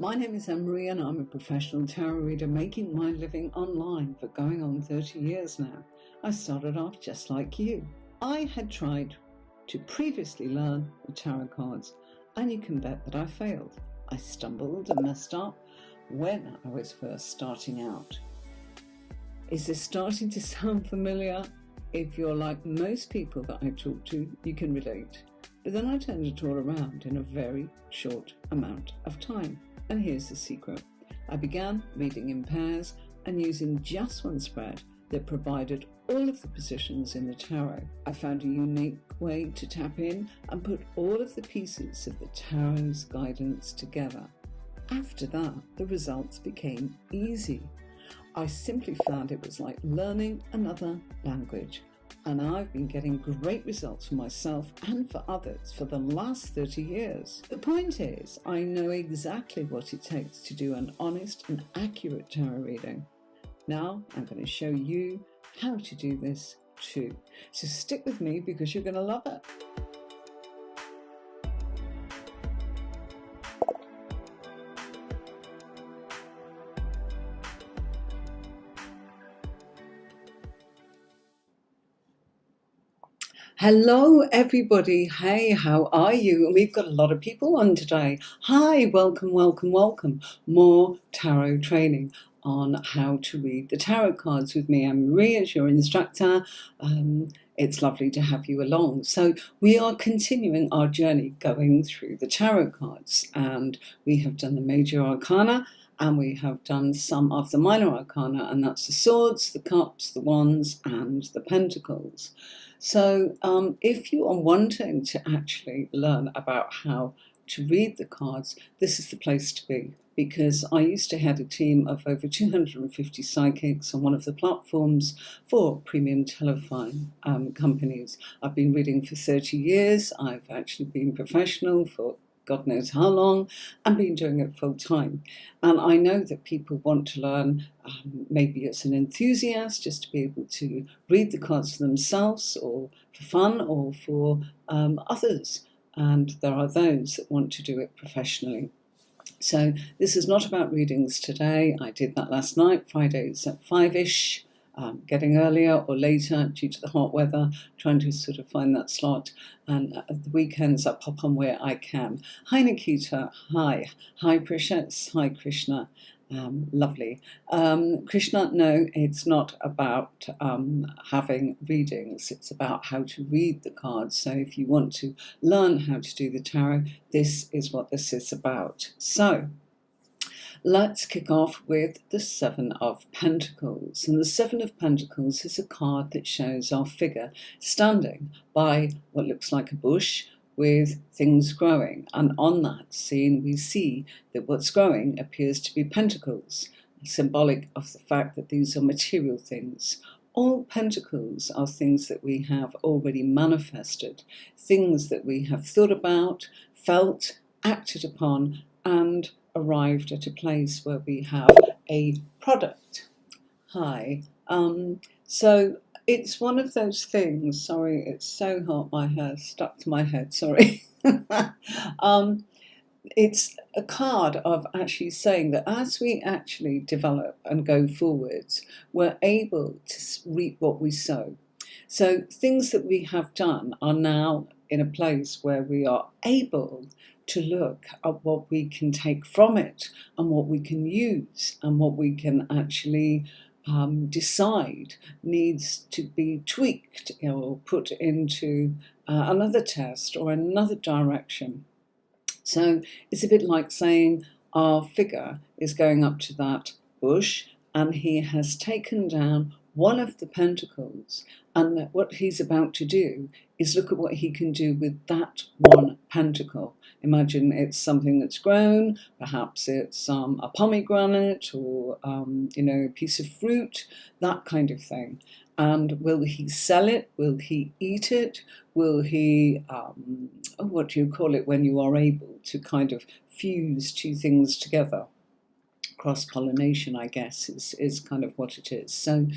My name is Emery and I'm a professional tarot reader making my living online for going on 30 years now. I started off just like you. I had tried to previously learn the tarot cards and you can bet that I failed. I stumbled and messed up when I was first starting out. Is this starting to sound familiar? If you're like most people that I talk to, you can relate. But then I turned it all around in a very short amount of time. And here's the secret. I began reading in pairs and using just one spread that provided all of the positions in the tarot. I found a unique way to tap in and put all of the pieces of the tarot's guidance together. After that, the results became easy. I simply found it was like learning another language. And I've been getting great results for myself and for others for the last 30 years. The point is, I know exactly what it takes to do an honest and accurate tarot reading. Now I'm going to show you how to do this too. So stick with me because you're going to love it. Hello everybody, hey, how are you? And we've got a lot of people on today. Hi, welcome. More tarot training on how to read the tarot cards with me. I'm Marie as your instructor. It's lovely to have you along. So we are continuing our journey going through the tarot cards, and we have done the major arcana and we have done some of the minor arcana, and that's the swords, the cups, the wands and the pentacles. So if you are wanting to actually learn about how to read the cards, this is the place to be, because I used to head a team of over 250 psychics on one of the platforms for premium telephone companies. I've been reading for 30 years. I've actually been professional for God knows how long, and been doing it full time. And I know that people want to learn, maybe as an enthusiast, just to be able to read the cards for themselves, or for fun, or for others. And there are those that want to do it professionally. So this is not about readings today. I did that last night, Fridays at 5-ish. Getting earlier or later due to the hot weather, trying to sort of find that slot, and at the weekends I pop on where I can. Hi Nikita, hi Precious, hi Krishna, lovely. Krishna, no, it's not about having readings, it's about how to read the cards. So if you want to learn how to do the tarot, this is what this is about. So let's kick off with the Seven of Pentacles. And the Seven of Pentacles is a card that shows our figure standing by what looks like a bush with things growing. And on that scene, we see that what's growing appears to be pentacles, symbolic of the fact that these are material things. All pentacles are things that we have already manifested, things that we have thought about, felt, acted upon, and arrived at a place where we have a product. Hi. So it's one of those things, sorry, it's so hot, my hair stuck to my head, sorry. It's a card of actually saying that as we actually develop and go forwards, we're able to reap what we sow. So things that we have done are now in a place where we are able to look at what we can take from it and what we can use and what we can actually decide needs to be tweaked or put into another test or another direction. So it's a bit like saying our figure is going up to that bush and he has taken down one of the pentacles, and that what he's about to do is look at what he can do with that one pentacle. Imagine it's something that's grown, perhaps it's a pomegranate or a piece of fruit, that kind of thing. And will he sell it? Will he eat it? Will he, what do you call it when you are able to kind of fuse two things together? Cross-pollination, I guess, is kind of what it is. So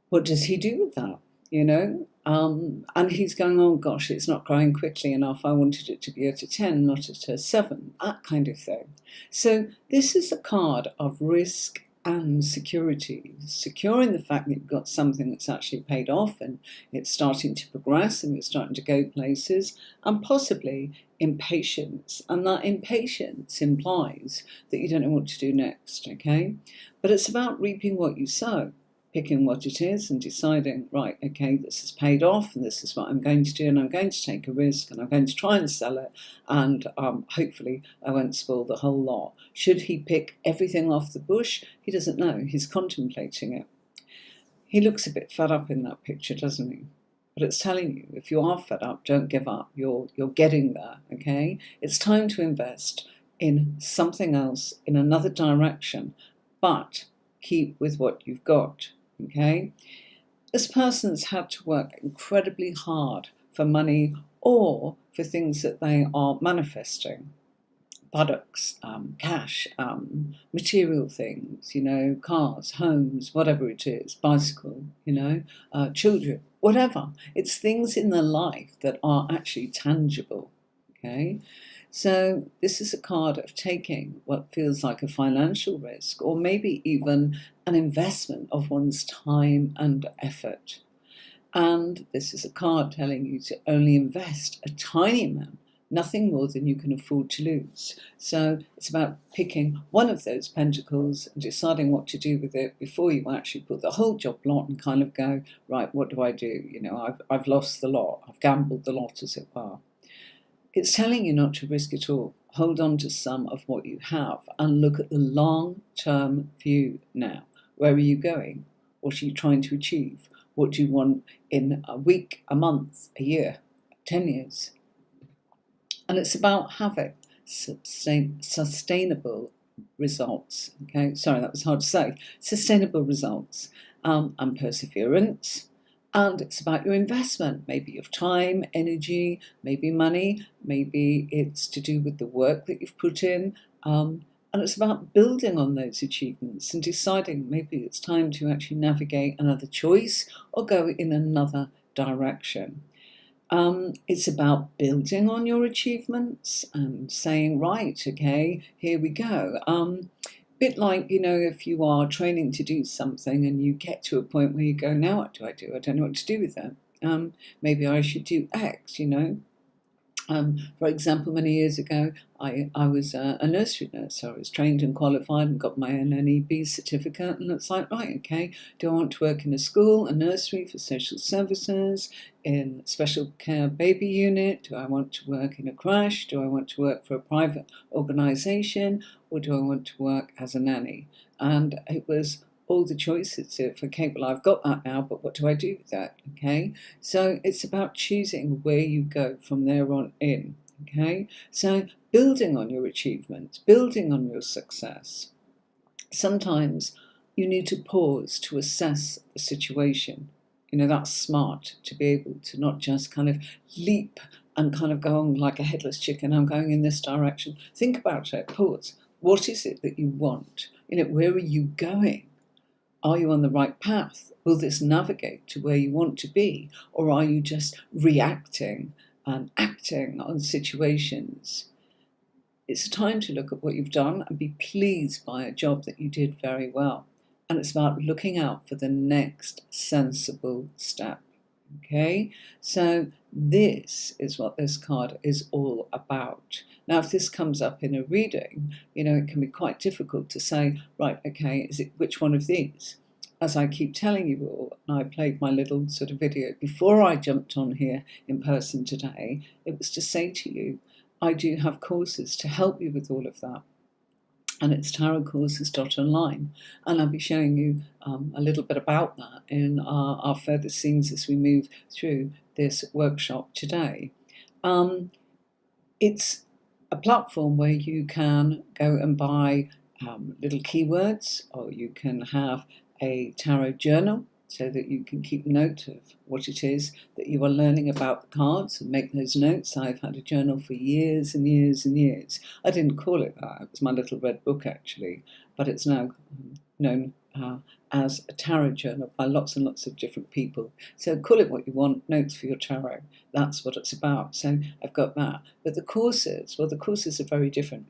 what does he do with that? you know. And he's going, oh gosh, it's not growing quickly enough. I wanted it to be at a 10, not at a 7, that kind of thing. So this is a card of risk and security, secure in the fact that you've got something that's actually paid off and it's starting to progress and it's starting to go places, and possibly impatience. And that impatience implies that you don't know what to do next, okay? But it's about reaping what you sow, picking what it is and deciding, right, okay, this is paid off and this is what I'm going to do, and I'm going to take a risk and I'm going to try and sell it, and hopefully I won't spoil the whole lot. Should he pick everything off the bush? He doesn't know. He's contemplating it. He looks a bit fed up in that picture, doesn't he? But it's telling you, if you are fed up, don't give up. You're getting there, okay? It's time to invest in something else, in another direction, but keep with what you've got. Okay, this person's had to work incredibly hard for money or for things that they are manifesting, products, cash, material things, you know, cars, homes, whatever it is, bicycle, you know, children, whatever. It's things in their life that are actually tangible, okay? So this is a card of taking what feels like a financial risk, or maybe even an investment of one's time and effort. And this is a card telling you to only invest a tiny amount, nothing more than you can afford to lose. So it's about picking one of those pentacles and deciding what to do with it before you actually put the whole job lot and kind of go, right, what do I do? You know, I've lost the lot, I've gambled the lot, as it were. It's telling you not to risk it all. Hold on to some of what you have and look at the long-term view now. Where are you going? What are you trying to achieve? What do you want in a week, a month, a year, 10 years? And it's about having sustainable results. Okay, sorry, that was hard to say. Sustainable results and perseverance. And it's about your investment, maybe of time, energy, maybe money, maybe it's to do with the work that you've put in. And it's about building on those achievements and deciding maybe it's time to actually navigate another choice or go in another direction. It's about building on your achievements and saying, right, okay, here we go. Bit like, you know, if you are training to do something and you get to a point where you go, now what do? I don't know what to do with that. Maybe I should do X, you know. For example, many years ago, I was a nursery nurse. So I was trained and qualified and got my NNEB certificate. And it's like, right, okay, do I want to work in a school, a nursery for social services, in special care baby unit? Do I want to work in a crash? Do I want to work for a private organisation? Or do I want to work as a nanny? And it was all the choices of, okay, well, I've got that now, but what do I do with that? Okay, so it's about choosing where you go from there on in. Okay, so building on your achievements, building on your success. Sometimes you need to pause to assess the situation. You know, that's smart to be able to not just kind of leap and kind of go on like a headless chicken. I'm going in this direction. Think about it, pause. What is it that you want? You know, where are you going? Are you on the right path? Will this navigate to where you want to be? Or are you just reacting and acting on situations? It's a time to look at what you've done and be pleased by a job that you did very well. And it's about looking out for the next sensible step. Okay, so this is what this card is all about. Now, if this comes up in a reading, you know, it can be quite difficult to say, right, okay, is it which one of these? As I keep telling you all, and I played my little sort of video before I jumped on here in person today, it was to say to you, I do have courses to help you with all of that. And it's tarotcourses.online. And I'll be showing you a little bit about that in our further scenes as we move through this workshop today. It's a platform where you can go and buy little keywords, or you can have a tarot journal so that you can keep note of what it is that you are learning about the cards and make those notes. I've had a journal for years and years and years. I didn't call it that. It was my little red book, actually, but it's now known as a tarot journal by lots and lots of different people. So call it what you want, notes for your tarot. That's what it's about. So I've got that. But the courses, well, the courses are very different.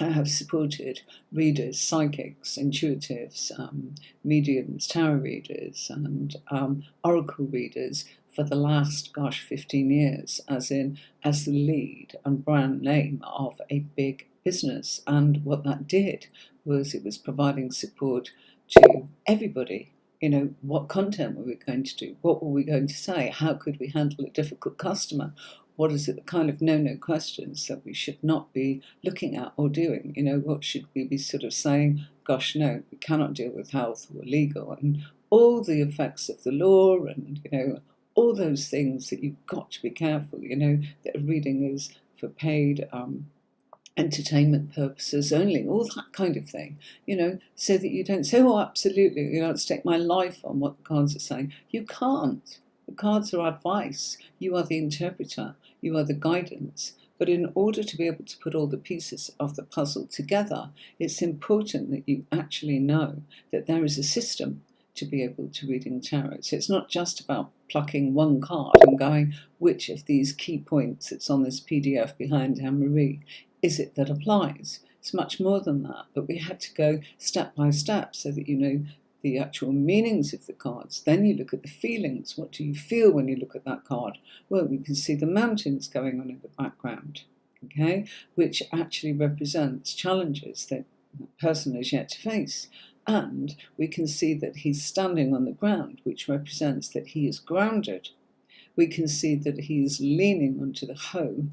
I have supported readers, psychics, intuitives, mediums, tarot readers, and oracle readers for the last, 15 years, as the lead and brand name of a big business. And what that did was it was providing support to everybody. You know, what content were we going to do? What were we going to say? How could we handle a difficult customer? What is it, the kind of no-no questions that we should not be looking at or doing? You know, what should we be sort of saying, gosh, no, we cannot deal with health or legal, and all the effects of the law, and, you know, all those things that you've got to be careful, you know, that a reading is for paid entertainment purposes only, all that kind of thing, you know, so that you don't say, oh, absolutely, you know, stake my life on what the cards are saying. You can't. The cards are advice. You are the interpreter. You are the guidance. But in order to be able to put all the pieces of the puzzle together, it's important that you actually know that there is a system to be able to read in tarot. So it's not just about plucking one card and going, which of these key points that's on this PDF behind Anne-Marie is it that applies? It's much more than that. But we had to go step by step so that you know the actual meanings of the cards. Then you look at the feelings. What do you feel when you look at that card? Well, we can see the mountains going on in the background, okay, which actually represents challenges that the person is yet to face. And we can see that he's standing on the ground, which represents that he is grounded. We can see that he is leaning onto the hoe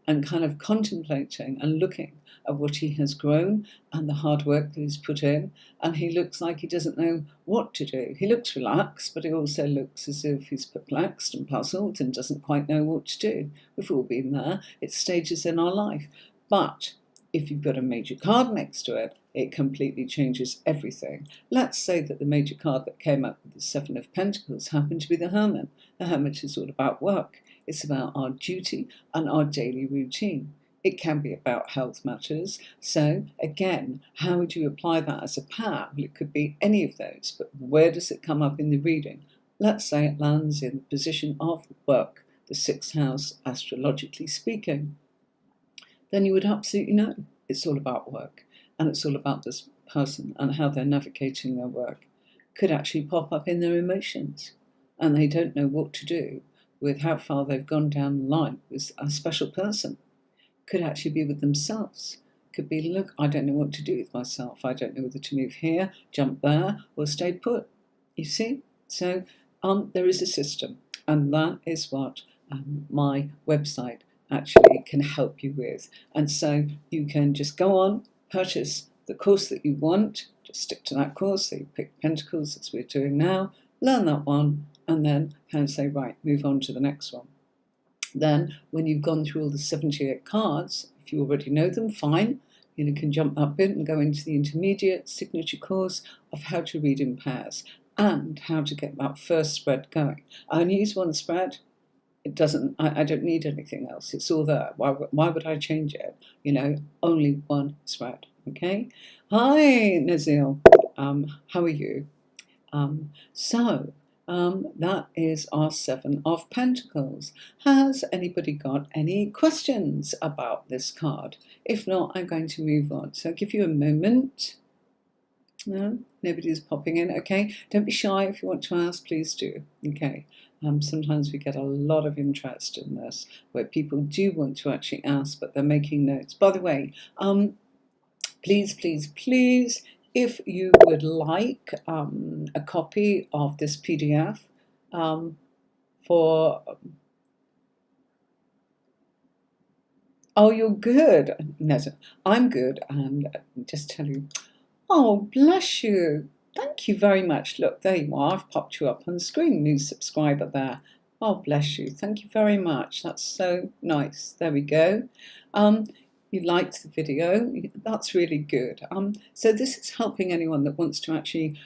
and kind of contemplating and looking at what he has grown and the hard work that he's put in, and he looks like he doesn't know what to do. He looks relaxed, but he also looks as if he's perplexed and puzzled and doesn't quite know what to do. We've all been there. It's stages in our life. But if you've got a major card next to it, it completely changes everything. Let's say that the major card that came up with the Seven of Pentacles happened to be the Hermit. The Hermit is all about work. It's about our duty and our daily routine. It can be about health matters. So again, how would you apply that as a power? Well, it could be any of those, but where does it come up in the reading? Let's say it lands in the position of work, the sixth house, astrologically speaking. Then you would absolutely know it's all about work, and it's all about this person and how they're navigating their work. Could actually pop up in their emotions, and they don't know what to do with how far they've gone down the line with a special person. Could actually be with themselves. Could be, look, I don't know what to do with myself. I don't know whether to move here, jump there, or stay put. You see? So there is a system, and that is what my website actually can help you with. And so you can just go on, purchase the course that you want, just stick to that course. So you pick Pentacles, as we're doing now, learn that one, and then kind of say, right, move on to the next one. Then when you've gone through all the 78 cards, if you already know them, fine. You can jump up in and go into the intermediate signature course of how to read in pairs and how to get that first spread going. I only use one spread. It doesn't, I don't need anything else. It's all there. Why would I change it? You know, only one spread, okay? Hi, Nazil. How are you? That is our Seven of Pentacles. Has anybody got any questions about this card? If not, I'm going to move on. So I'll give you a moment. No, nobody's popping in. Okay, don't be shy. If you want to ask, please do. Okay. Sometimes we get a lot of interest in this, where people do want to actually ask, but they're making notes. By the way, please, please, please, if you would like a copy of this PDF for... Oh, you're good. No, I'm good, and just tell you, oh, bless you. Thank you very much. Look, there you are. I've popped you up on the screen. New subscriber there. Oh, bless you. Thank you very much. That's so nice. There we go. You liked the video. That's really good. So this is helping anyone that wants to actually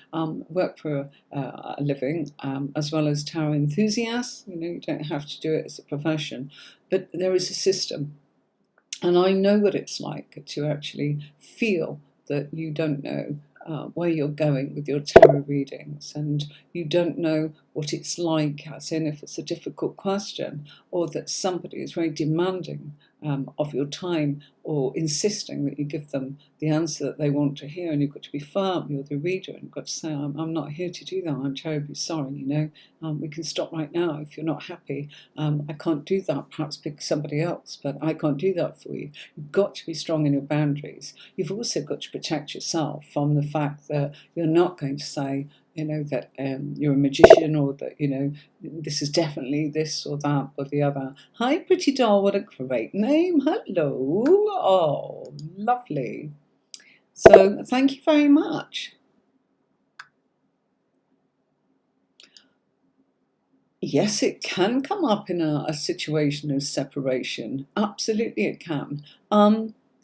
work for a living, as well as tarot enthusiasts. You know, you don't have to do it as a profession, but there is a system. And I know what it's like to actually feel that you don't know where you're going with your tarot readings, and you don't know what it's like, as in if it's a difficult question, or that somebody is very demanding of your time, or insisting that you give them the answer that they want to hear, and you've got to be firm, you're the reader, and you've got to say, I'm not here to do that, I'm terribly sorry, we can stop right now if you're not happy. I can't do that, perhaps pick somebody else, but I can't do that for you. You've got to be strong in your boundaries. You've also got to protect yourself from the fact that you're not going to say, that you're a magician, or that, this is definitely this or that or the other. Hi, Pretty Doll, what a great name. Hello. Oh, lovely. So thank you very much. Yes, it can come up in a situation of separation. Absolutely it can.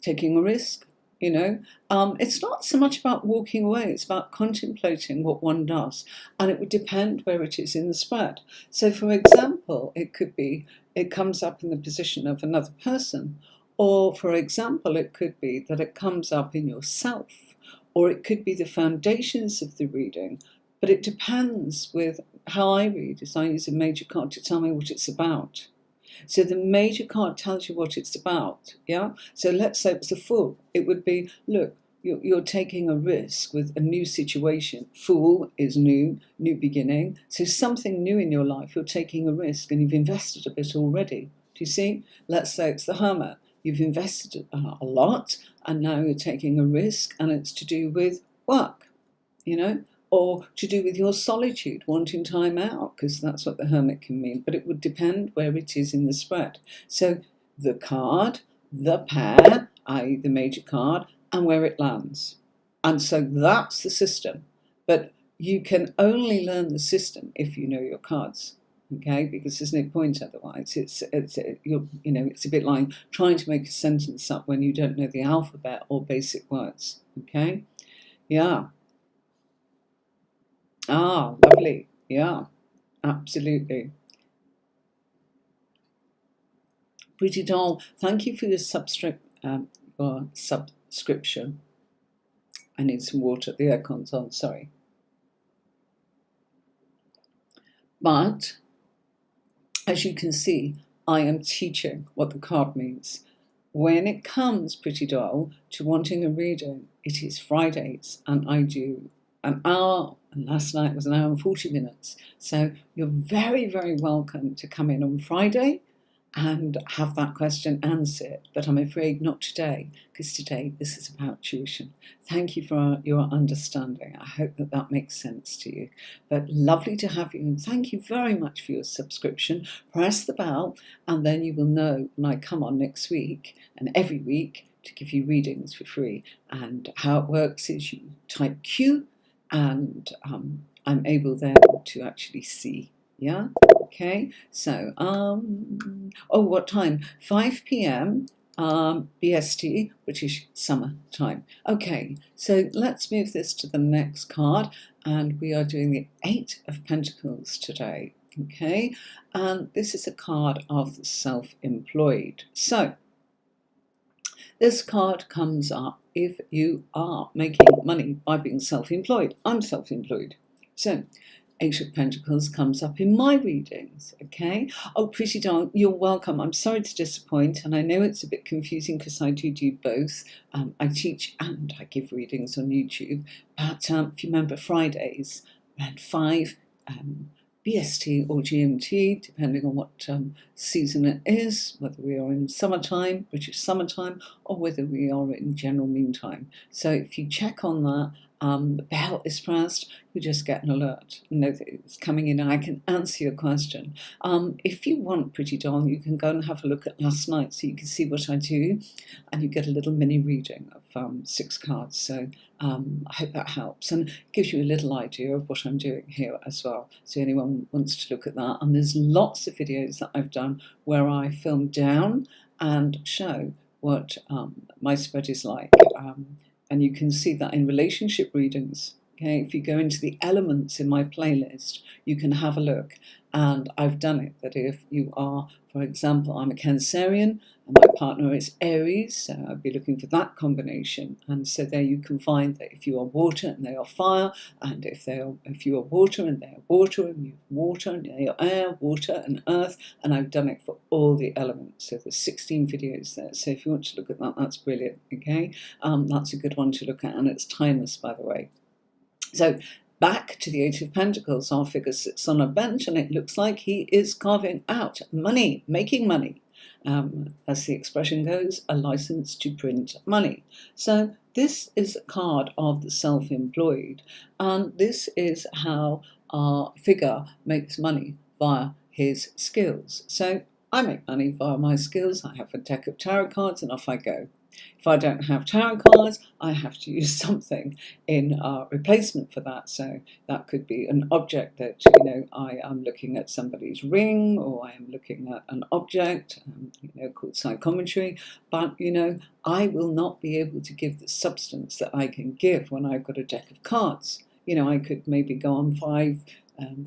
Taking a risk, it's not so much about walking away, it's about contemplating what one does. And it would depend where it is in the spread. So for example, it could be, it comes up in the position of another person. Or for example, it could be that it comes up in yourself. Or it could be the foundations of the reading. But it depends with how I read, is I use a major card to tell me what it's about. So the major card tells you what it's about, yeah? So let's say it's the Fool. It would be, look, you're taking a risk with a new situation. Fool is new beginning. So something new in your life, you're taking a risk, and you've invested a bit already. Do you see? Let's say it's the Hermit. You've invested a lot, and now you're taking a risk, and it's to do with work, or to do with your solitude, wanting time out, because that's what the Hermit can mean. But it would depend where it is in the spread. So the card, the pair, i.e. the major card, and where it lands. And so that's the system. But you can only learn the system if you know your cards. Okay, because there's no point otherwise. It's a bit like trying to make a sentence up when you don't know the alphabet or basic words. Okay, yeah. Ah, lovely. Yeah, absolutely. Pretty Doll, thank you for your subscription. I need some water. The aircon's on, sorry. But as you can see, I am teaching what the card means. When it comes, Pretty Doll, to wanting a reading, it is Fridays, and I do an hour, and last night was an hour and 40 minutes. So you're very, very welcome to come in on Friday and have that question answered, but I'm afraid not today, because today this is about tuition. Thank you for your understanding. I hope that makes sense to you. But lovely to have you, and thank you very much for your subscription. Press the bell, and then you will know when I come on next week and every week to give you readings for free. And how it works is you type Q, and I'm able then to actually see. Yeah, okay, so what time? 5 p.m. BST, British Summer Time. Okay, so let's move this to the next card, and we are doing the 8 of Pentacles today. Okay, and this is a card of the self-employed. So this card comes up if you are making money by being self-employed. I'm self-employed. So 8 of Pentacles comes up in my readings, okay? Oh, Pretty Doll, you're welcome. I'm sorry to disappoint, and I know it's a bit confusing because I do both. I teach and I give readings on YouTube, but if you remember, Fridays around 5 BST or GMT, depending on what season it is, whether we are in summertime, British summertime, or whether we are in general meantime. So if you check on that, the bell is pressed, you just get an alert, know that it's coming in, and I can answer your question. If you want, Pretty Doll, you can go and have a look at last night so you can see what I do, and you get a little mini reading of 6 cards. So I hope that helps and gives you a little idea of what I'm doing here as well. So anyone wants to look at that, and there's lots of videos that I've done where I film down and show what my spread is like. And you can see that in relationship readings. Okay, if you go into the elements in my playlist, you can have a look. And I've done it that if you are, for example, I'm a Cancerian and my partner is Aries, so I'd be looking for that combination. And so there you can find that if you are water and they are fire, and if you are water and they are water, and you water and they are air, water and earth, and I've done it for all the elements. So there's 16 videos there. So if you want to look at that, that's brilliant. Okay, that's a good one to look at, and it's timeless, by the way. So back to the Eight of Pentacles, our figure sits on a bench, and it looks like he is carving out money, making money. As the expression goes, a license to print money. So this is a card of the self-employed, and this is how our figure makes money via his skills. So I make money via my skills. I have a deck of tarot cards and off I go. If I don't have tarot cards, I have to use something in replacement for that. So that could be an object that, I am looking at somebody's ring, or I am looking at an object, called psychometry. But, I will not be able to give the substance that I can give when I've got a deck of cards. I could maybe go on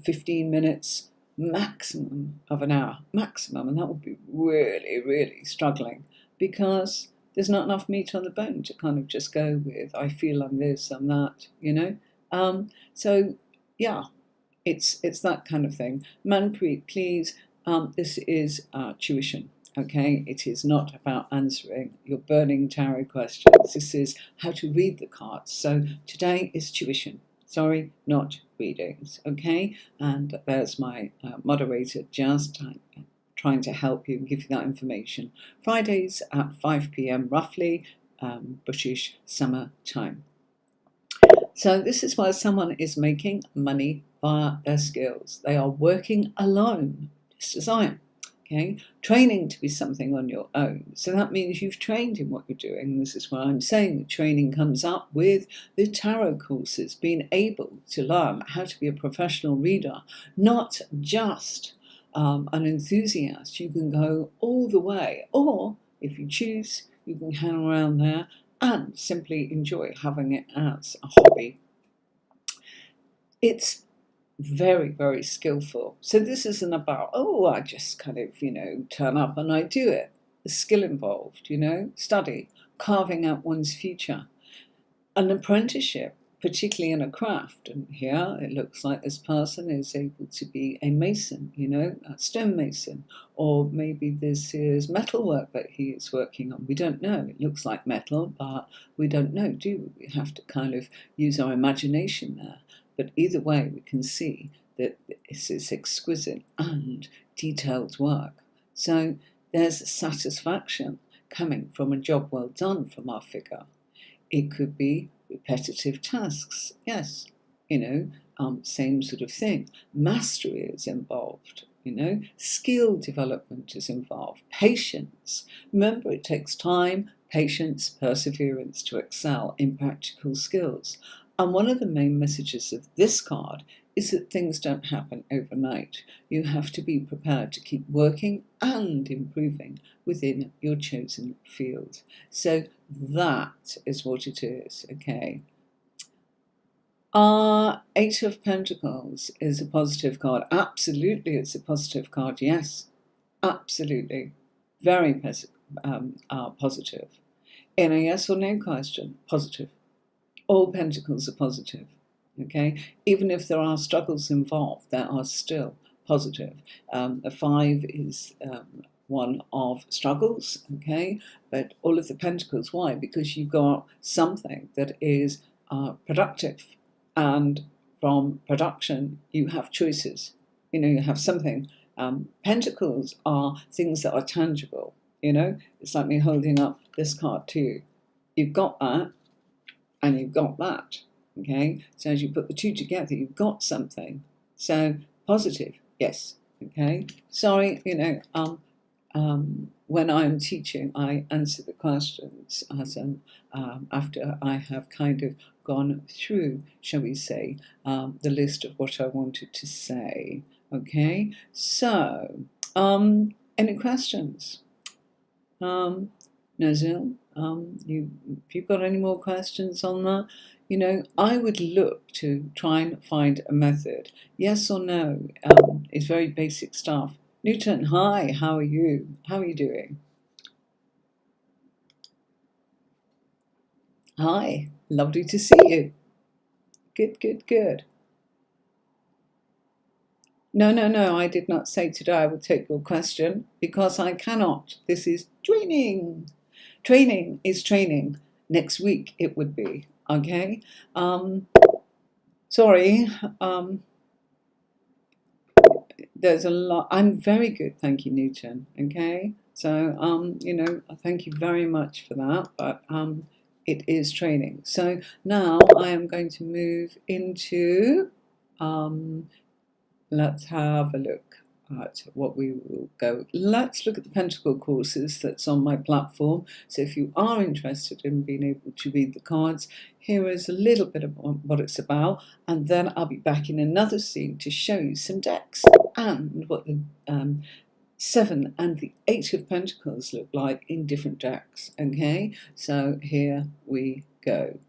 15 minutes, maximum of an hour, maximum. And that would be really, really struggling, because there's not enough meat on the bone to kind of just go with, I feel I'm this, I'm that, So, yeah, it's that kind of thing. Manpreet, please, this is tuition, okay? It is not about answering your burning tarot questions. This is how to read the cards. So today is tuition. Sorry, not readings, okay? And there's my moderator, just trying to help you and give you that information. Fridays at 5 p.m. roughly, British summer time. So this is where someone is making money via their skills. They are working alone, just as I am. Okay, training to be something on your own. So that means you've trained in what you're doing. This is why I'm saying the training comes up with the tarot courses, being able to learn how to be a professional reader, not just an enthusiast. You can go all the way, or if you choose, you can hang around there and simply enjoy having it as a hobby. It's very, very skillful. So this isn't about, I just kind of, turn up and I do it. The skill involved, study, carving out one's future. An apprenticeship, particularly in a craft. And here it looks like this person is able to be a mason, a stonemason, or maybe this is metalwork that he is working on. We don't know. It looks like metal, but we don't know, do we? We have to kind of use our imagination there. But either way, we can see that this is exquisite and detailed work. So there's a satisfaction coming from a job well done from our figure. It could be repetitive tasks, yes, same sort of thing. Mastery is involved, skill development is involved, patience. Remember, it takes time, patience, perseverance to excel in practical skills. And one of the main messages of this card is that things don't happen overnight. You have to be prepared to keep working and improving within your chosen field. So that is what it is, okay? Eight of Pentacles is a positive card. Absolutely, it's a positive card, yes. Absolutely. Very positive. In a yes or no question, positive. All pentacles are positive, okay? Even if there are struggles involved, they are still positive. The 5 is one of struggles, okay? But all of the pentacles, why? Because you've got something that is productive. And from production, you have choices. You have something. Pentacles are things that are tangible, It's like me holding up this card to you. You've got that. And you've got that, okay? So as you put the two together, you've got something. So positive, yes, okay? Sorry, when I'm teaching, I answer the questions as after I have kind of gone through, shall we say, the list of what I wanted to say, okay? So, any questions? Nazil, if you've got any more questions on that, you know, I would look to try and find a method. Yes or no is very basic stuff. Newton, hi, how are you? How are you doing? Hi, lovely to see you. Good, good, good. No, I did not say today I will take your question because I cannot. This is training. Training is training. Next week it would be, okay? Sorry, there's a lot. I'm very good, thank you, Newton, okay? So, you know, thank you very much for that, but it is training. So now I am going to move into, let's have a look at what we will go. Let's look at the Pentacle courses that's on my platform. So if you are interested in being able to read the cards, here is a little bit of what it's about, and then I'll be back in another scene to show you some decks and what the 7 and the 8 of Pentacles look like in different decks. Okay, so here we go.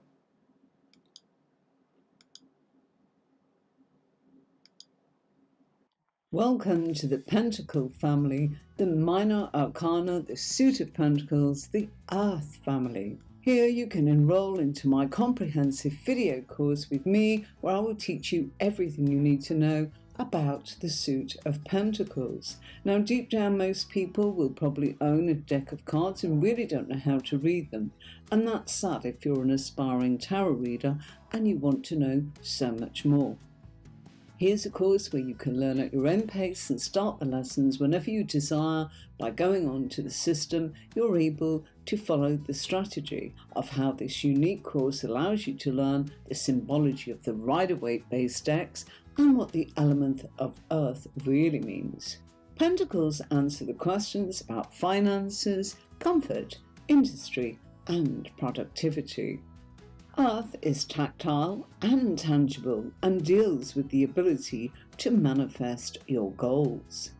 Welcome to the Pentacle family, the Minor Arcana, the Suit of Pentacles, the Earth family. Here you can enroll into my comprehensive video course with me, where I will teach you everything you need to know about the Suit of Pentacles. Now, deep down, most people will probably own a deck of cards and really don't know how to read them. And that's sad if you're an aspiring tarot reader and you want to know so much more. Here's a course where you can learn at your own pace and start the lessons whenever you desire. By going on to the system, you're able to follow the strategy of how this unique course allows you to learn the symbology of the Rider-Waite based decks and what the element of Earth really means. Pentacles answer the questions about finances, comfort, industry, and productivity. Earth is tactile and tangible and deals with the ability to manifest your goals.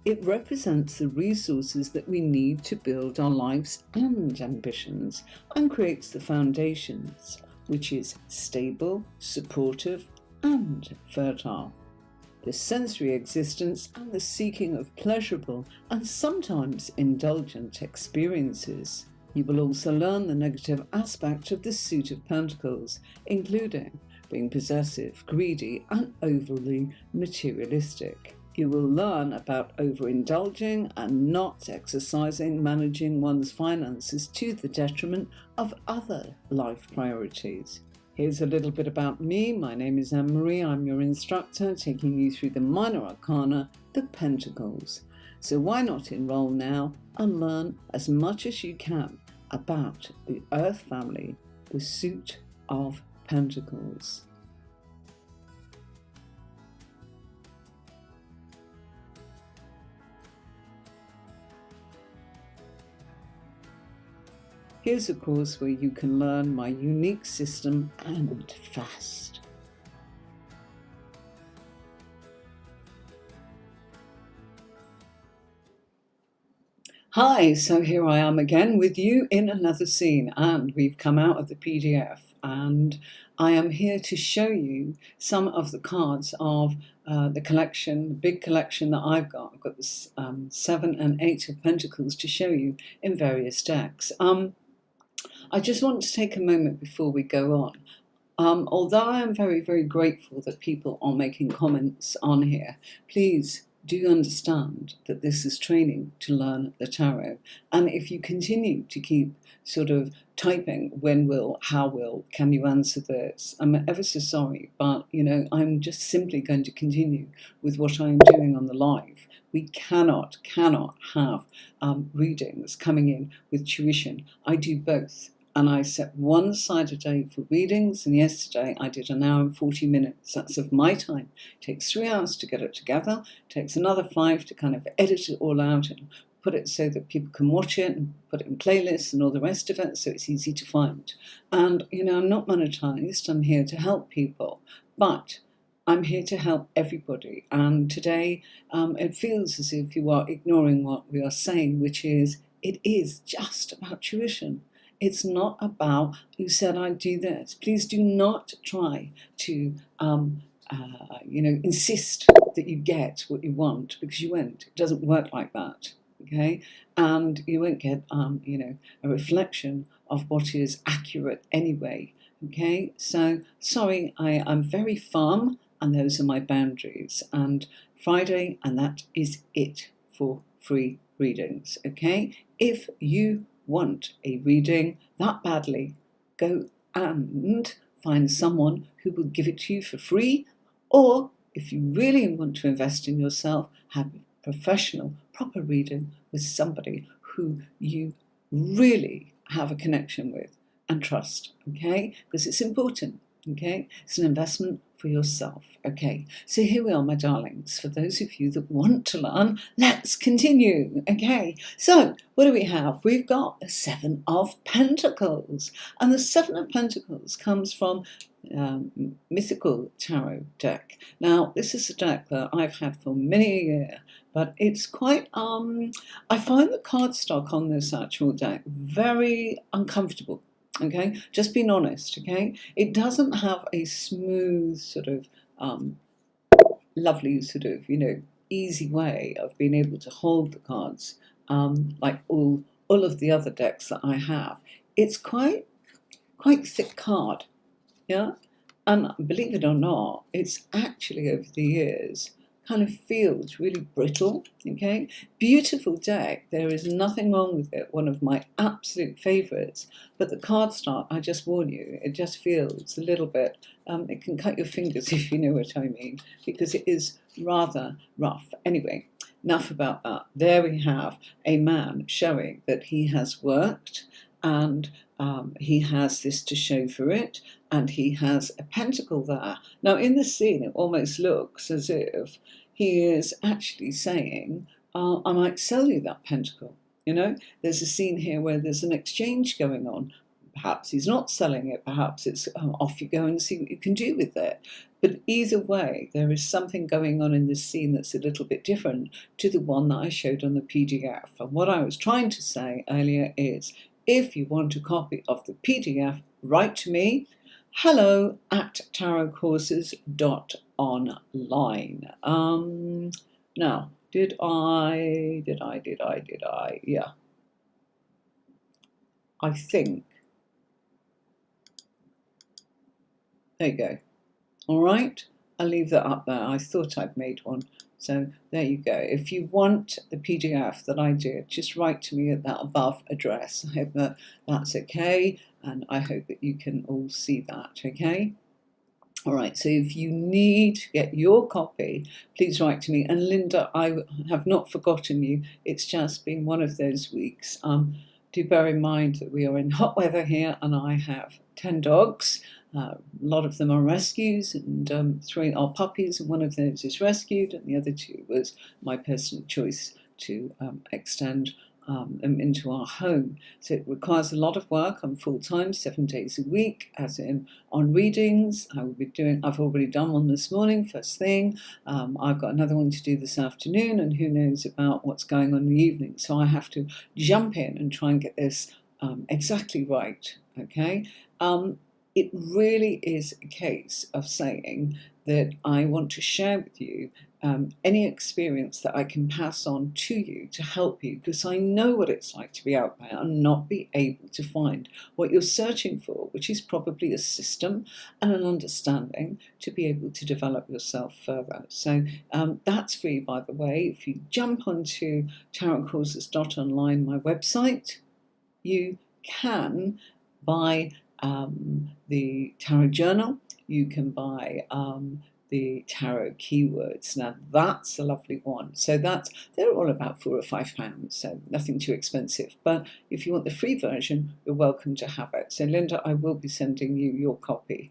It represents the resources that we need to build our lives and ambitions and creates the foundations, which is stable, supportive, and fertile. The sensory existence and the seeking of pleasurable and sometimes indulgent experiences. You will also learn the negative aspect of the Suit of Pentacles, including being possessive, greedy, and overly materialistic. You will learn about overindulging and not exercising, managing one's finances to the detriment of other life priorities. Here's a little bit about me. My name is Anne-Marie. I'm your instructor, taking you through the Minor Arcana, the Pentacles. So why not enroll now and learn as much as you can about the Earth family, the Suit of Pentacles. Here's a course where you can learn my unique system and fast. Hi, so here I am again with you in another scene, and we've come out of the PDF, and I am here to show you some of the cards of the collection, the big collection that I've got. I've got this 7 and 8 of Pentacles to show you in various decks. I just want to take a moment before we go on. Although I am very, very grateful that people are making comments on here, please do understand that this is training to learn the tarot. And if you continue to keep sort of typing, when will, how will, can you answer this? I'm ever so sorry, but you know, I'm just simply going to continue with what I'm doing on the live. We cannot have readings coming in with tuition. I do both. And I set one side a day for readings, and yesterday I did 1 hour and 40 minutes. That's of my time. It takes 3 hours to get it together. It takes another 5 to kind of edit it all out and put it so that people can watch it and put it in playlists and all the rest of it, so it's easy to find. And, you know, I'm not monetized. I'm here to help people. But I'm here to help everybody. And today it feels as if you are ignoring what we are saying, which is, it is just about tuition. It's not about, you said I'd do this. Please do not try to, insist that you get what you want, because you won't. It doesn't work like that, okay? And you won't get, a reflection of what is accurate anyway, okay? So, sorry, I'm very firm, and those are my boundaries. And Friday, and that is it for free readings, okay? If you want a reading that badly, go and find someone who will give it to you for free, or if you really want to invest in yourself, have a professional, proper reading with somebody who you really have a connection with and trust, okay? Because it's important, okay? It's an investment for yourself, okay? So here we are, my darlings. For those of you that want to learn, let's continue, okay? So what do we have? We've got the Seven of Pentacles, and the Seven of Pentacles comes from Mythical Tarot Deck. Now, this is a deck that I've had for many a year, but it's quite, I find the cardstock on this actual deck very uncomfortable, okay? Just being honest, okay? It doesn't have a smooth sort of, lovely sort of, easy way of being able to hold the cards, like all of the other decks that I have. It's quite thick card, yeah? And believe it or not, it's actually over the years kind of feels really brittle, okay? Beautiful deck, there is nothing wrong with it, one of my absolute favourites, but the cardstock, I just warn you, it just feels a little bit, it can cut your fingers if you know what I mean, because it is rather rough. Anyway, enough about that. There we have a man showing that he has worked, and he has this to show for it, and he has a pentacle there. Now, in the scene, it almost looks as if he is actually saying, I might sell you that pentacle. There's a scene here where there's an exchange going on. Perhaps he's not selling it, perhaps it's off you go and see what you can do with it. But either way, there is something going on in this scene that's a little bit different to the one that I showed on the PDF. And what I was trying to say earlier is, if you want a copy of the PDF, write to me, hello@tarotcourses.online. Now, did I? Yeah. I think. There you go. All right. I'll leave that up there. I thought I'd made one. So there you go. If you want the PDF that I did, just write to me at that above address. I hope that that's okay, and I hope that you can all see that, okay? All right, so if you need to get your copy, please write to me. And Linda, I have not forgotten you. It's just been one of those weeks. Do bear in mind that we are in hot weather here, and I have 10 dogs. A lot of them are rescues, and 3 are puppies, and one of those is rescued, and the other 2 was my personal choice to extend them into our home. So it requires a lot of work. I'm full-time, 7 days a week, as in on readings. I've already done one this morning, first thing. I've got another one to do this afternoon, and who knows about what's going on in the evening. So I have to jump in and try and get this exactly right, okay? It really is a case of saying that I want to share with you any experience that I can pass on to you to help you, because I know what it's like to be out there and not be able to find what you're searching for, which is probably a system and an understanding to be able to develop yourself further. So that's free, by the way. If you jump onto tarotcourses.online, my website, you can buy the tarot journal, you can buy the tarot keywords. Now that's a lovely one. So they're all about £4 or £5, so nothing too expensive. But if you want the free version, you're welcome to have it. So Linda, I will be sending you your copy.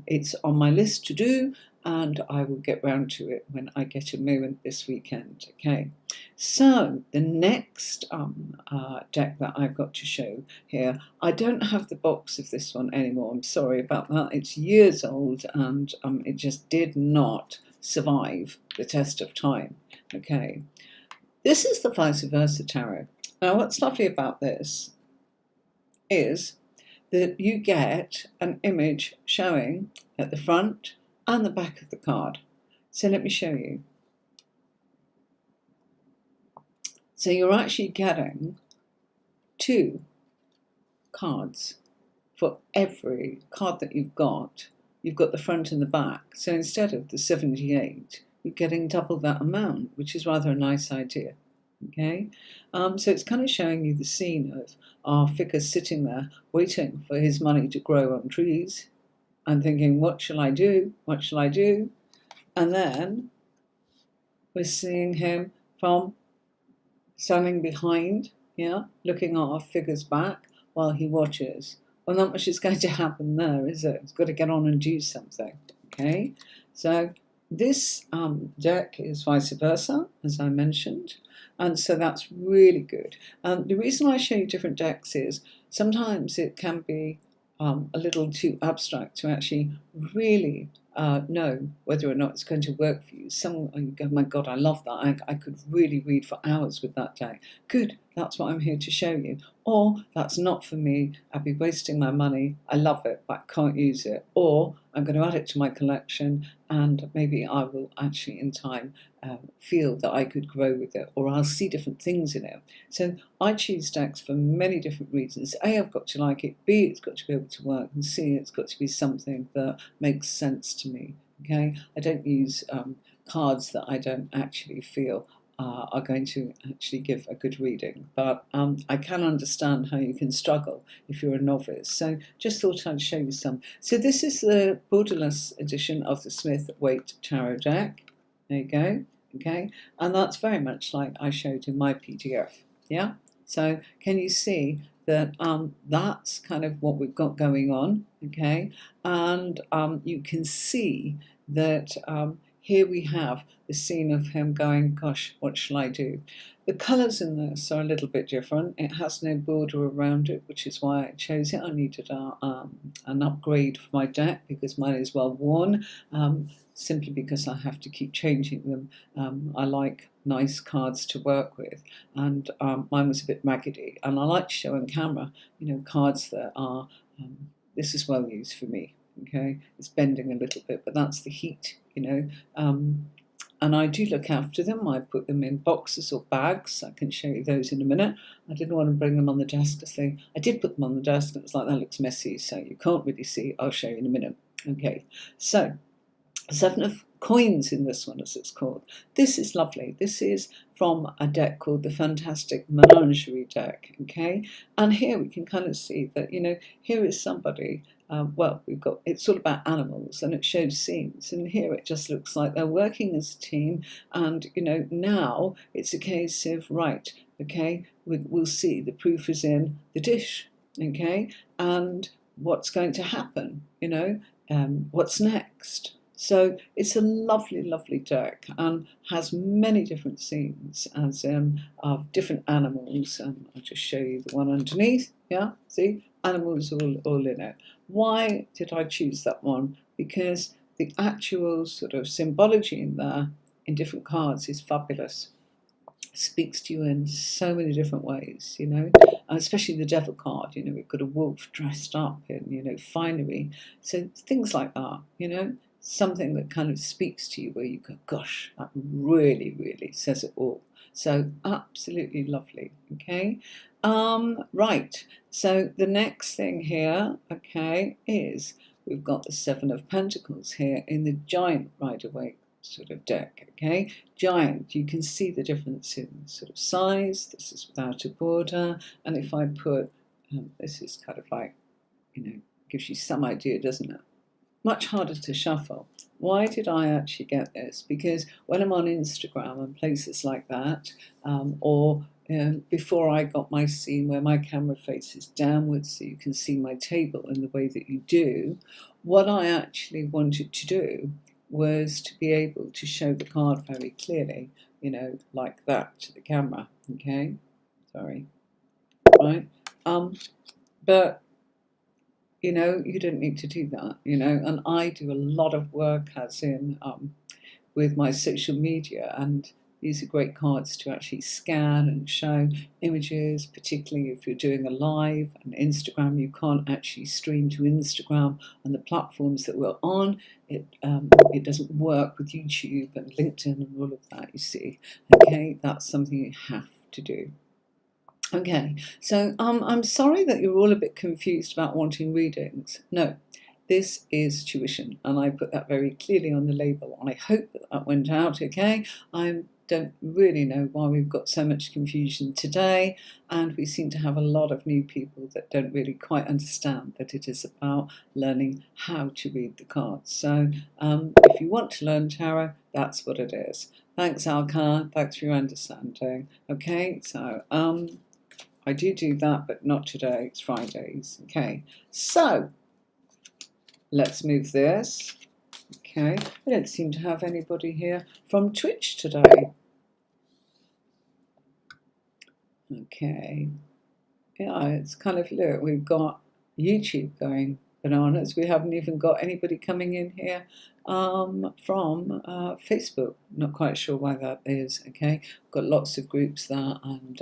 It's on my list to do, and I will get round to it when I get a moment this weekend, okay? So the next deck that I've got to show here, I don't have the box of this one anymore. I'm sorry about that. It's years old, and it just did not survive the test of time, okay? This is the Vice Versa Tarot. Now, what's lovely about this is that you get an image showing at the front and the back of the card. So let me show you. So you're actually getting 2 cards for every card that you've got the front and the back. So instead of the 78, you're getting double that amount, which is rather a nice idea. Okay, so it's kind of showing you the scene of our figure sitting there waiting for his money to grow on trees and thinking, what shall I do? What shall I do? And then we're seeing him from standing behind, looking at our figure's back while he watches. Well, not much is going to happen there, is it? It's got to get on and do something, okay? So this deck is vice versa, as I mentioned, and so that's really good. The reason I show you different decks is sometimes it can be a little too abstract to actually really know whether or not it's going to work for you. Some you go, my God, I love that. I could really read for hours with that deck. Good, that's what I'm here to show you. Or that's not for me. I'd be wasting my money. I love it, but I can't use it. Or I'm going to add it to my collection, and maybe I will actually in time feel that I could grow with it, or I'll see different things in it. So I choose decks for many different reasons. A, I've got to like it. B, it's got to be able to work. And C, it's got to be something that makes sense to me. Okay, I don't use cards that I don't actually feel are going to actually give a good reading, but I can understand how you can struggle if you're a novice. So just thought I'd show you some. So this is the borderless edition of the Smith Waite Tarot Deck. There you go. Okay, and that's very much like I showed in my PDF. Yeah. So can you see that that's kind of what we've got going on? Okay, and you can see that here we have the scene of him going, gosh, what shall I do? The colours in this are a little bit different. It has no border around it, which is why I chose it. I needed an upgrade for my deck because mine is well worn, simply because I have to keep changing them. I like nice cards to work with, and mine was a bit raggedy. And I like to show on camera, cards that are, this is well used for me. Okay, it's bending a little bit, but that's the heat, and I do look after them. I put them in boxes or bags. I can show you those in a minute. I didn't want to bring them on the desk because I did put them on the desk and it's like, that looks messy, so you can't really see. I'll show you in a minute. Okay, so 7 of coins in this one, as it's called. This is lovely. This is from a deck called the Fantastic Menagerie deck, okay? And here we can kind of see that, here is somebody, it's all about animals and it shows scenes, and here it just looks like they're working as a team, and, now it's a case of, right, okay, we'll see, the proof is in the dish, okay? And what's going to happen, what's next? So it's a lovely, lovely deck and has many different scenes as of different animals. I'll just show you the one underneath. Yeah, see, animals all in it. Why did I choose that one? Because the actual sort of symbology in there in different cards is fabulous. It speaks to you in so many different ways, especially the devil card. We've got a wolf dressed up in, finery. So things like that, something that kind of speaks to you where you go, gosh, that really, really says it all. So absolutely lovely, okay? Right, so the next thing here, okay, is we've got the 7 of Pentacles here in the Giant Rider-Waite sort of deck, okay? Giant, you can see the difference in sort of size. This is without a border, and if I put, this is kind of like, gives you some idea, doesn't it? Much harder to shuffle. Why did I actually get this? Because when I'm on Instagram and places like that, or before I got my scene where my camera faces downwards so you can see my table in the way that you do, what I actually wanted to do was to be able to show the card very clearly, like that to the camera, okay? Sorry, right? But you don't need to do that, and I do a lot of work as in with my social media, and These are great cards to actually scan and show images, particularly if you're doing a live on Instagram. You can't actually stream to Instagram on the platforms that we're on. It doesn't work with YouTube and LinkedIn and all of that, you see. Okay, that's something you have to do. Okay, so I'm sorry that you're all a bit confused about wanting readings. No, this is tuition, and I put that very clearly on the label. I hope that that went out okay. I don't really know why we've got so much confusion today, and we seem to have a lot of new people that don't really quite understand that it is about learning how to read the cards. So if you want to learn tarot, that's what it is. Thanks, Alka. Thanks for your understanding. Okay, so I do that, but not today. It's Fridays. Okay, so let's move this. Okay, I don't seem to have anybody here from Twitch today. Okay, yeah, it's kind of, look, we've got YouTube going bananas. We haven't even got anybody coming in here from Facebook. Not quite sure why that is. Okay, got lots of groups there, and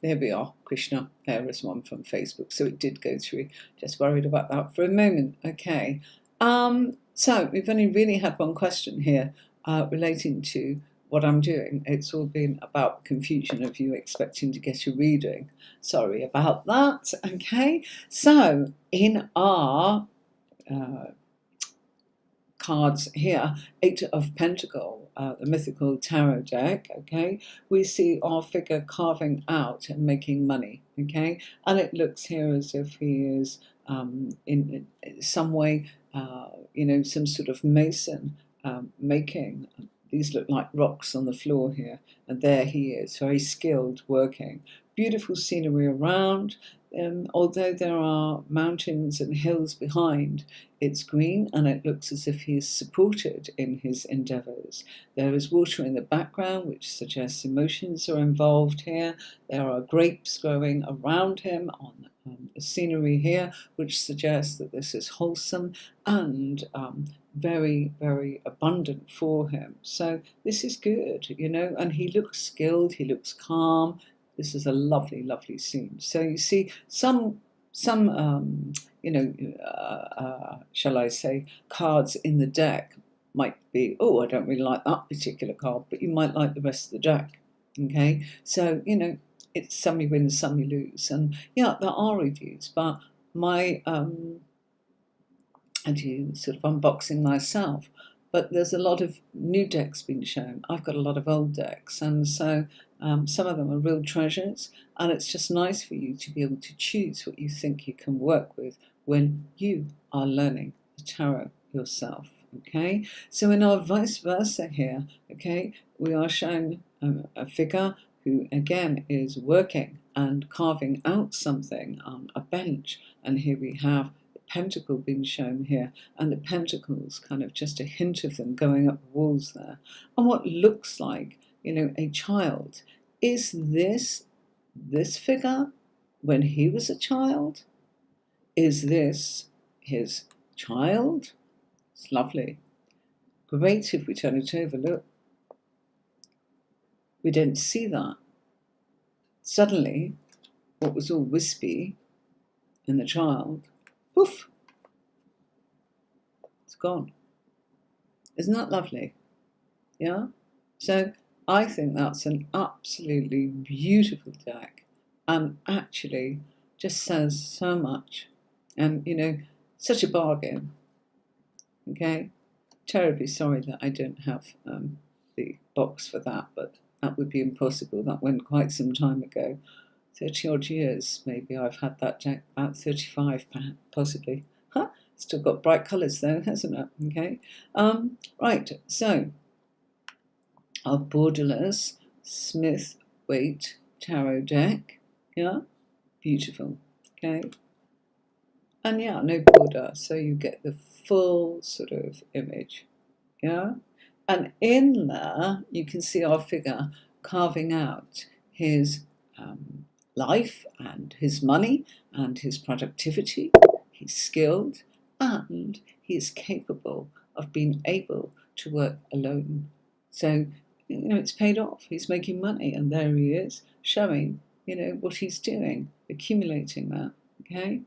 there we are, Krishna. There is one from Facebook, so it did go through. Just worried about that for a moment. Okay, so we've only really had one question here relating to what I'm doing. It's all been about confusion of you expecting to get a reading. Sorry about that. Okay, so in our cards here, 8 of Pentacles, the mythical tarot deck, okay, we see our figure carving out and making money, okay, and it looks here as if he is in some way, some sort of mason making. These look like rocks on the floor here, and there he is, very skilled working. Beautiful scenery around. Although there are mountains and hills behind, it's green and it looks as if he is supported in his endeavours. There is water in the background, which suggests emotions are involved here. There are grapes growing around him on the scenery here, which suggests that this is wholesome and very, very abundant for him. So this is good, and he looks skilled, he looks calm. This is a lovely, lovely scene. So you see some shall I say, cards in the deck might be, oh, I don't really like that particular card, but you might like the rest of the deck. Okay, so it's some you win, some you lose, and yeah, there are reviews, but my I do sort of unboxing myself. But there's a lot of new decks being shown. I've got a lot of old decks, and so some of them are real treasures, and it's just nice for you to be able to choose what you think you can work with when you are learning the tarot yourself. Okay, so in our vice versa here, okay, we are shown a figure who again is working and carving out something on a bench, and here we have pentacle being shown here, and the pentacles, kind of just a hint of them going up the walls there, and what looks like a child. Is this figure when he was a child? Is this his child? It's lovely. Great if we turn it over. Look, we don't see that. Suddenly what was all wispy in the child, poof, it's gone. Isn't that lovely? Yeah? So I think that's an absolutely beautiful deck, and actually just says so much, and such a bargain. Okay, terribly sorry that I don't have the box for that, but that would be impossible. That went quite some time ago, 30 odd years maybe I've had that deck, about 35 possibly. Huh? Still got bright colours though, hasn't it? Okay, right, so our borderless Smith Waite Tarot deck. Yeah, beautiful. Okay, and yeah, no border, so you get the full sort of image. Yeah, and in there you can see our figure carving out his life and his money and his productivity. He's skilled and he is capable of being able to work alone. So you know, it's paid off. He's making money, and there he is showing, you know, what he's doing, accumulating that. Okay.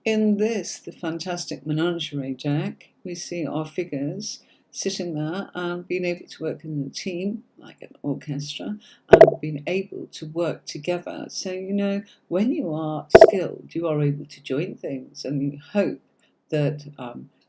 In this, the fantastic menagerie deck, we see our figures sitting there and being able to work in a team, like an orchestra, and being able to work together. So, you know, when you are skilled, you are able to join things, and you hope that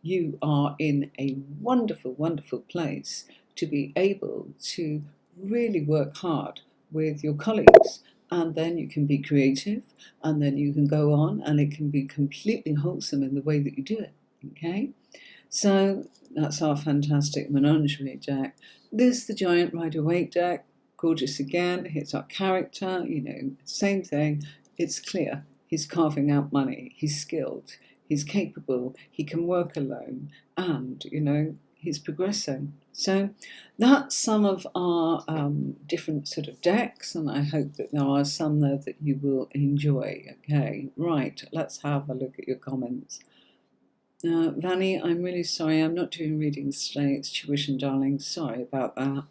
you are in a wonderful, wonderful place to be able to really work hard with your colleagues. And then you can be creative, and then you can go on, and it can be completely wholesome in the way that you do it. Okay, so that's our fantastic menagerie deck. This, the Giant Rider Waite deck, gorgeous again. It's our character, you know, same thing. It's clear he's carving out money, he's skilled, he's capable, he can work alone, and, you know, he's progressing. So that's some of our different sort of decks, and I hope that there are some there that you will enjoy. Okay, right, let's have a look at your comments. Vanny, I'm really sorry, I'm not doing readings today. It's tuition, darling. Sorry about that.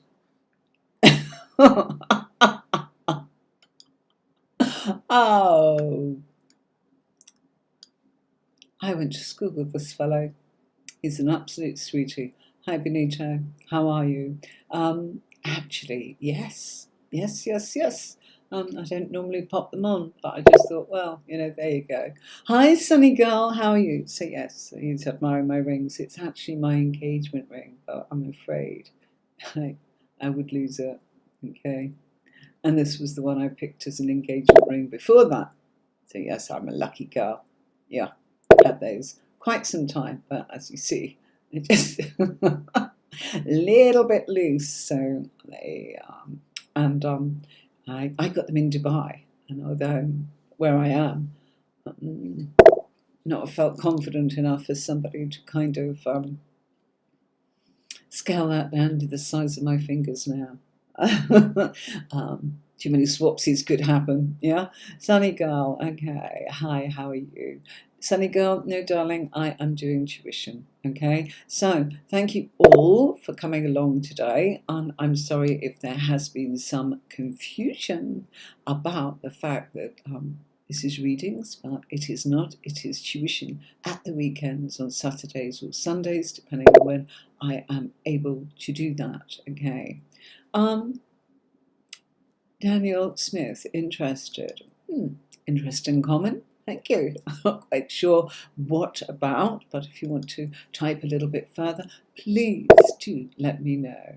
Oh, I went to school with this fellow. He's an absolute sweetie. Hi, Benito. How are you? Actually, yes. I don't normally pop them on, but I just thought, well, you know, there you go. Hi, Sunny Girl. How are you? So, yes, he's admiring my rings. It's actually my engagement ring, but I'm afraid I would lose it. Okay. And this was the one I picked as an engagement ring before that. So, yes, I'm a lucky girl. Yeah, had those quite some time, but as you see, they're just a little bit loose. So they I got them in Dubai, and although where I am, not felt confident enough for somebody to kind of scale that down to the size of my fingers now. Too many swapsies could happen, yeah? Sunny Girl, okay. Hi, how are you? Sunny Girl, no, darling, I am doing tuition, okay? So, thank you all for coming along today. And I'm sorry if there has been some confusion about the fact that this is readings, but it is not. It is tuition at the weekends, on Saturdays or Sundays, depending on when I am able to do that, okay? Daniel Smith, interested. Interesting comment. Thank you. I'm not quite sure what about, but if you want to type a little bit further, please do let me know.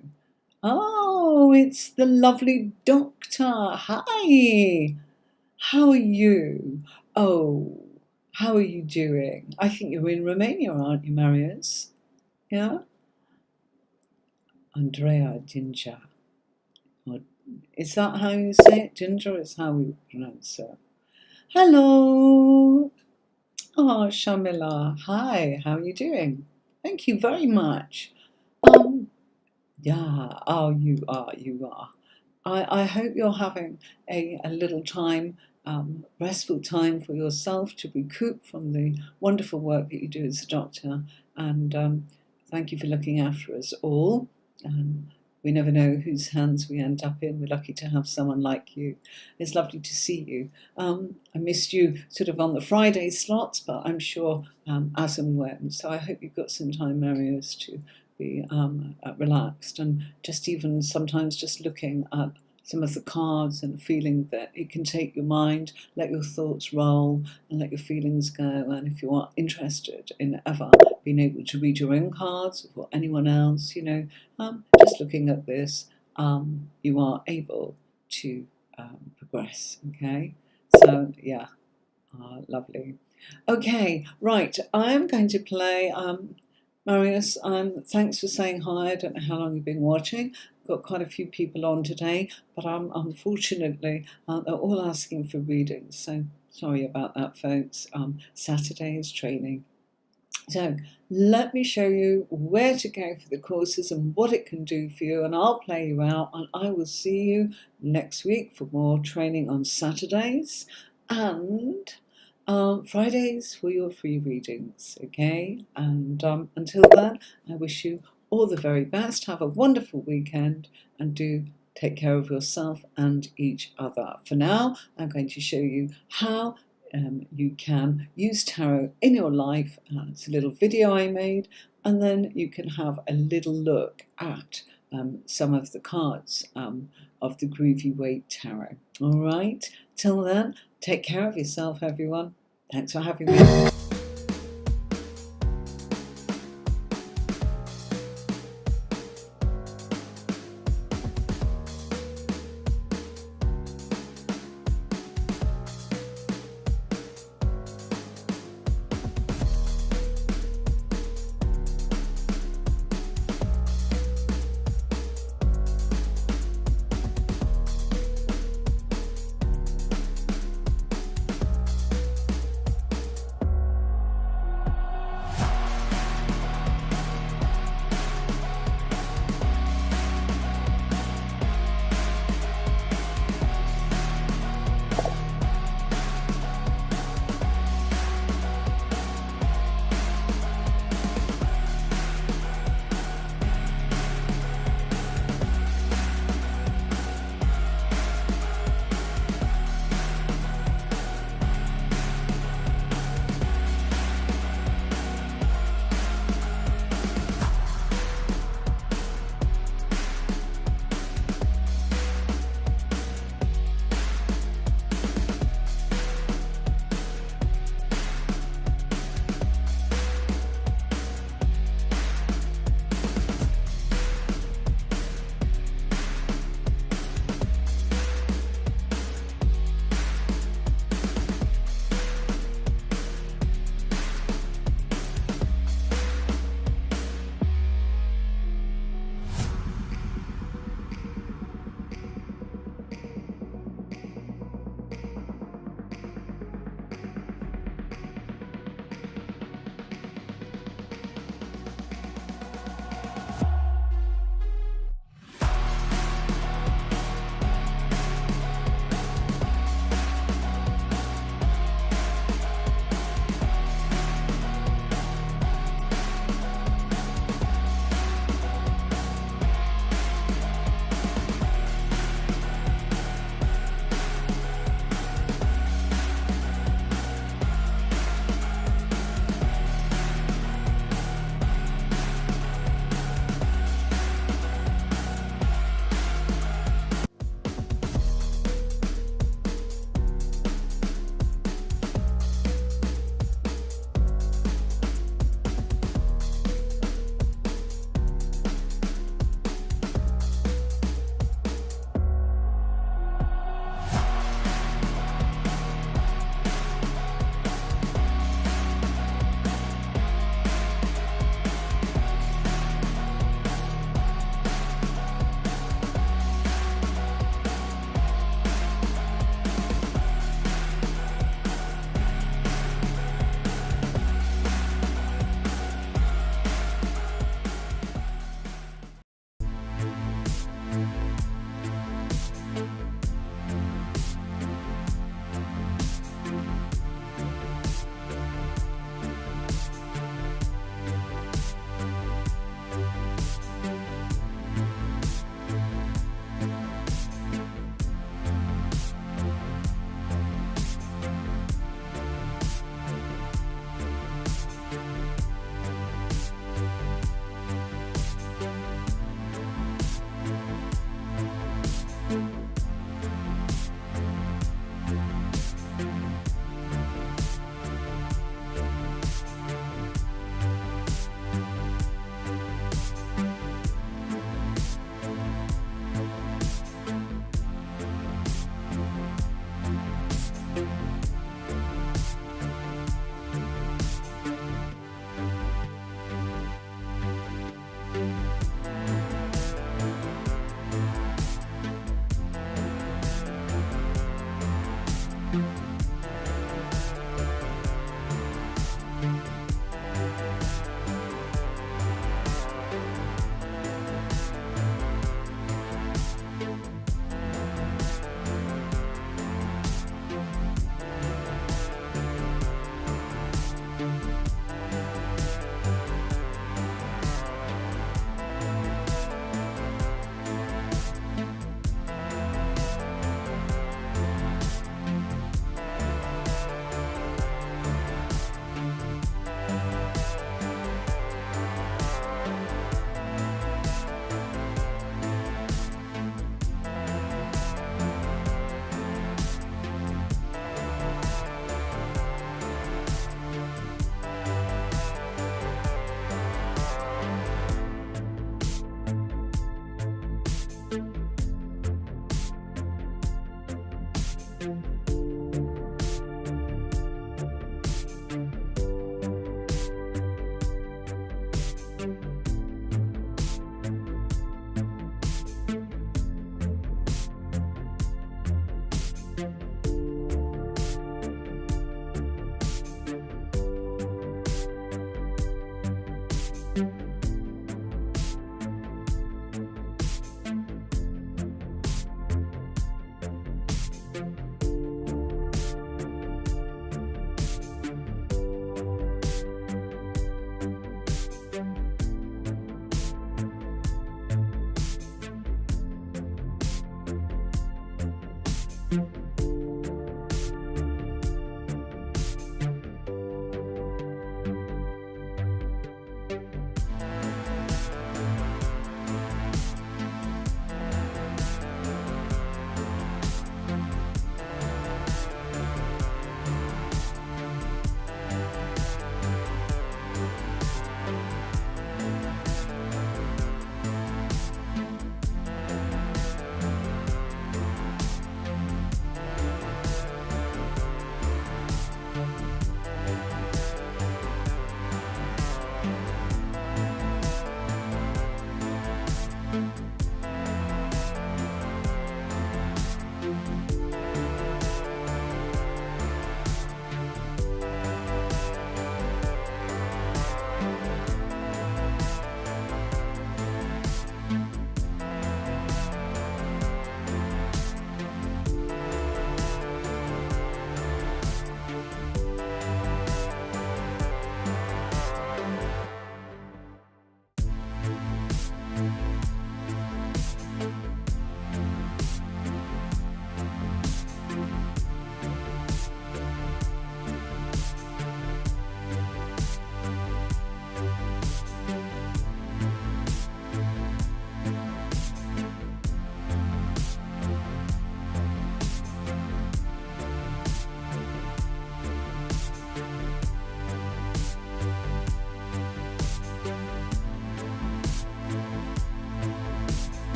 Oh, it's the lovely doctor. Hi. How are you? Oh, how are you doing? I think you're in Romania, aren't you, Marius? Yeah? Andrea Ginger. Is that how you say it? Ginger is how we pronounce it. Hello. Oh, Shamila. Hi, how are you doing? Thank you very much. Yeah, oh, you are. I hope you're having a little time, restful time for yourself to recoup from the wonderful work that you do as a doctor. And thank you for looking after us all. We never know whose hands we end up in. We're lucky to have someone like you. It's lovely to see you. I missed you sort of on the Friday slots, but I'm sure as and when. So I hope you've got some time, Marius, to be relaxed, and just even sometimes just looking at some of the cards and feeling that it can take your mind, let your thoughts roll and let your feelings go. And if you are interested in ever being able to read your own cards or anyone else, you know, just looking at this, you are able to progress. Okay, so yeah, lovely. Okay, right, I'm going to play Marius, thanks for saying hi. I don't know how long you've been watching. I've got quite a few people on today, but unfortunately, they're all asking for readings. So sorry about that, folks. Saturday is training. So let me show you where to go for the courses and what it can do for you, and I'll play you out, and I will see you next week for more training on Saturdays and Fridays for your free readings, okay? And until then, I wish you all the very best. Have a wonderful weekend, and do take care of yourself and each other. For now, I'm going to show you how you can use tarot in your life. It's a little video I made, and then you can have a little look at some of the cards of the Groovy Waite Tarot. All right, till then, take care of yourself, everyone. Thanks for having me.